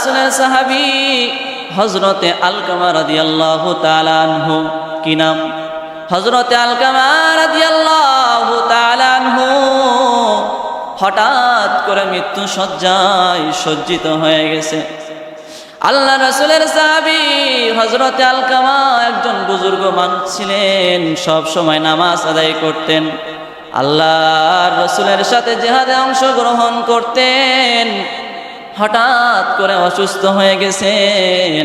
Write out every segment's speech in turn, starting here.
রাসূলের সাহাবী হযরতে আলকামা রাদিয়াল্লাহু তাআলা আনহু। কি নাম? হযরতে আলকামা রাদিয়াল্লাহু তাআলা আনহু হঠাৎ করে মৃত্যু শয্যায় সজ্জিত হয়ে গেছে। আল্লাহ রাসূলের সাহাবী হযরতে আলকামা একজন বুজুর্গ মানুষ ছিলেন, সব সময় নামাজ আদায় করতেন, আল্লাহর রাসূলের সাথে জিহাদে অংশগ্রহণ করতেন। হঠাৎ করে অসুস্থ হয়ে গেছেন।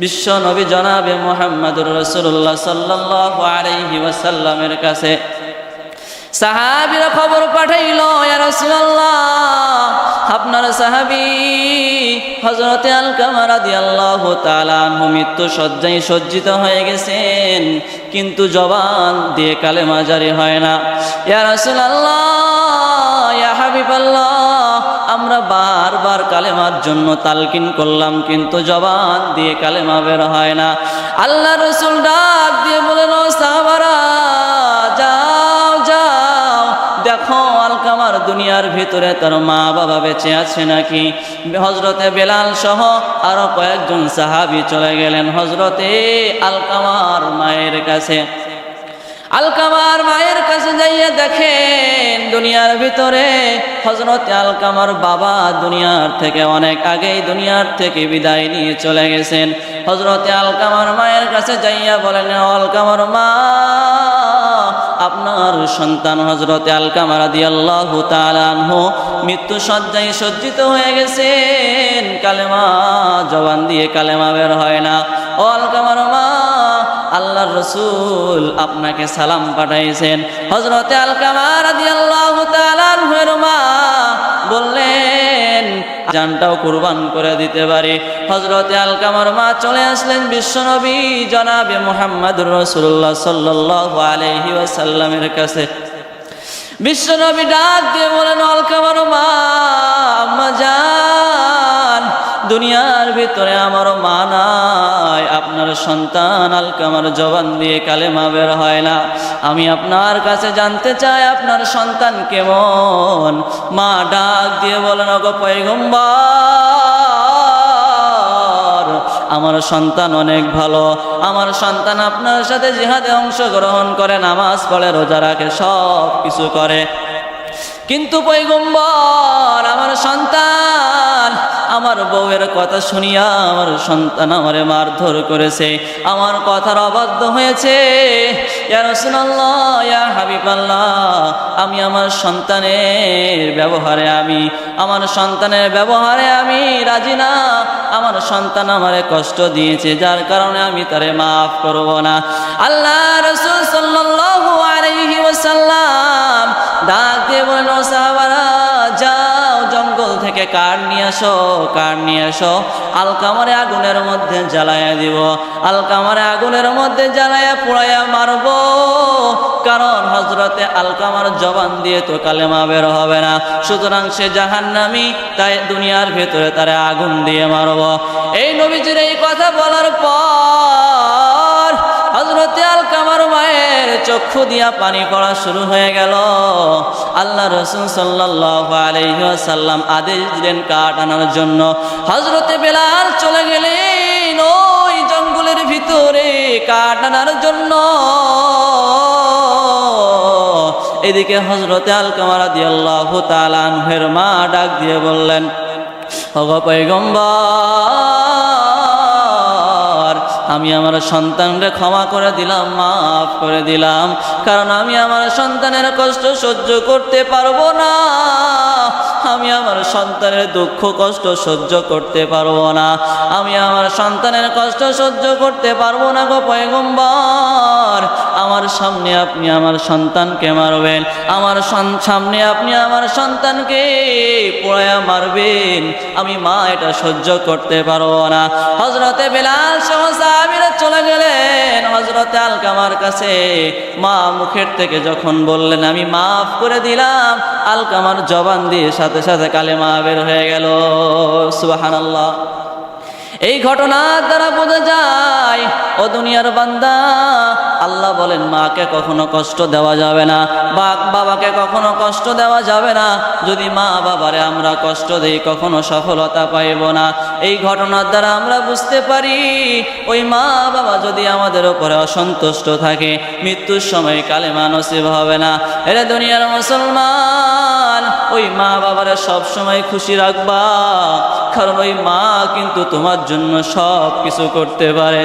বিশ্ব নবী জনাবে মুহাম্মদুর রাসূলুল্লাহ সাল্লাল্লাহু আলাইহি ওয়াসাল্লামের কাছে সাহাবীরা খবর পাঠাইল, ইয়া রাসূলুল্লাহ, আপনার সাহাবী হযরতে আলকামা রাদিয়াল্লাহু তাআলা আনহু মৃত্যু শয্যায় সজ্জিত হয়ে গেছেন, কিন্তু জবান দিয়ে কালেমা জারি হয় না। ইয়া রাসূলুল্লাহ, ইয়া হাবিবাল্লাহ, আমরা বারবার কালেমার জন্য তালকিন করলাম, কিন্তু জবান দিয়ে কালেমা বের হয় না। আল্লাহ রাসূল ডাক দিয়ে বলেন, ও সাহাবারা, যাও যাও দেখো আলকামার দুনিয়ার ভিতরে তার মা বাবা বেঁচে আছে নাকি। হযরতে বেলাল সহ আরো কয়েকজন সাহাবী চলে গেলেন হযরতে আলকামার মায়ের কাছে। আলকামার মায়ের কাছে যাইয়া দেখেন দুনিয়ার ভিতরে হযরতে আলকামার বাবা দুনিয়ার থেকে অনেক আগেই দুনিয়ার থেকে বিদায় নিয়ে চলে গেছেন। হযরতে আলকামার মায়ের কাছে যাইয়া বলেন, আলকামার মা, আপনার সন্তান হযরতে আলকামা রাদিয়াল্লাহু তাআলা আনহু মৃত্যু শয্যায় সজ্জিত হয়ে গেছেন, কালেমা জবান দিয়ে কালেমা বের হয় না। ও আলকামার মা, আল্লাহর রাসূল আপনাকে সালাম পাঠাইছেন। হযরতে আলকামা রাদিয়াল্লাহু তাআলা আনহুর মা বললেন, জানটাও কুরবান করে দিতে পারি। হযরতে আলকামার মা চলে আসলেন বিশ্বনবী জনাবে মুহাম্মদুর রাসূলুল্লাহ সাল্লাল্লাহু আলাইহি ওয়াসাল্লামের কাছে। বিশ্বনবী ডাক দিয়ে বলেন, আলকামার মা, আম্মা জান, দুনিয়ার ভিতরে আমার মা নাই, আপনার সন্তান আলকামার জবান দিয়ে কালেমা বের হয় না। আমি আপনার কাছে জানতে চাই আপনার সন্তান কেমন। মা ডাক দিয়ে বলেন, ওগো পয়গম্বর, আমার সন্তান অনেক ভালো, আমার সন্তান আপনার সাথে জিহাদে অংশগ্রহণ করে, নামাজ পড়ে, রোজা রাখে, সব কিছু করে, কিন্তু পয়গম্বর আমার সন্তান আমার বউয়ের কথা শুনিয়া আমার সন্তান আমারে মারধর করেছে, আমার কথার অবাধ্য হয়েছে। ইয়া রাসূলুল্লাহ, ইয়া হাবিবাল্লাহ, আমি আমার সন্তানের ব্যবহারে আমি রাজি না। আমার সন্তান আমারে কষ্ট দিয়েছে, যার কারণে আমি তারে মাফ করব না। আল্লাহ রাসূল সাল্লাল্লাহু আলাইহি ওয়াসাল্লাম ডাক দিয়ে বলেন, ও সাহাবারা, যাও জঙ্গল থেকে কাঠ নিয়ে আসো, আলকামারে আগুনের মধ্যে জ্বালায়া দিব, আলকামারে আগুনের মধ্যে জ্বালায়া পোড়ায়া মারব, কারণ হযরতে আলকামার জবান দিয়ে তো কালেমা বের হবে না, সুতরাং সে জাহান্নামী, তাই দুনিয়ার ভেতরে তারে আগুন দিয়ে মারব। এই নবীজির এই কথা বলার পর হযরতে আলকামার মায়ের চক্ষু দিয়া পানি পড়া শুরু হয়ে গেল। আল্লাহ রাসূল সাল্লাল্লাহু আলাইহি ওয়াসাল্লাম আদেশ দিলেন কাঠ আনার জন্য। হযরতে বেলাল চলে গেলেন ওই জঙ্গলের ভিতরে কাঠ আনার জন্য। এদিকে হযরতে আলকামা রাদিয়াল্লাহু তাআলা আনহুর মা ডাক দিয়ে বললেন, ওগো পয়গম্বর, আমি আমার সন্তানকে ক্ষমা করে দিলাম, মাফ করে দিলাম, কারণ আমি আমার সন্তানের কষ্ট সহ্য করতে পারবো না, আমি আমার সন্তানের দুঃখ কষ্ট সহ্য করতে পারবো না, আমি আমার সন্তানের কষ্ট সহ্য করতে পারবো না গো পয়গম্বর। আমার সামনে আপনি আমার সন্তানকে মারবেন, আমার সামনে আপনি আমার সন্তানকে পোড়ায়া মারবেন, আমি মা এটা সহ্য করতে পারবো না। হযরতে বেলাল সহ সাহাবীরা চলে গেলেন হযরতে আলকামার কাছে। মা মুখের থেকে যখন বললেন আমি মাফ করে দিলাম, আলকামার জবান দিয়ে সাথে সাথে কালেমা বের হয়ে গেল। সুবহানাল্লাহ। এই ঘটনার দ্বারা বোঝা যায়, ও দুনিয়ার বান্দা, আল্লাহ বলেন মাকে কখনো কষ্ট দেওয়া যাবে না, বাবাকে কখনো কষ্ট দেওয়া যাবে না। যদি মা বাবারে আমরা কষ্ট দেই কখনো সফলতা পাইব না। এই ঘটনার দ্বারা আমরা বুঝতে পারি ওই মা বাবা যদি আমাদের উপরে অসন্তুষ্ট থাকে মৃত্যুর সময় কালেমা নসিব হবে না। এরে দুনিয়ার মুসলমান, ওই মা বাবারে সব সময় খুশি রাখবা, কারণ ওই মা কিন্তু তোমার জন্য সব কিছু করতে পারে।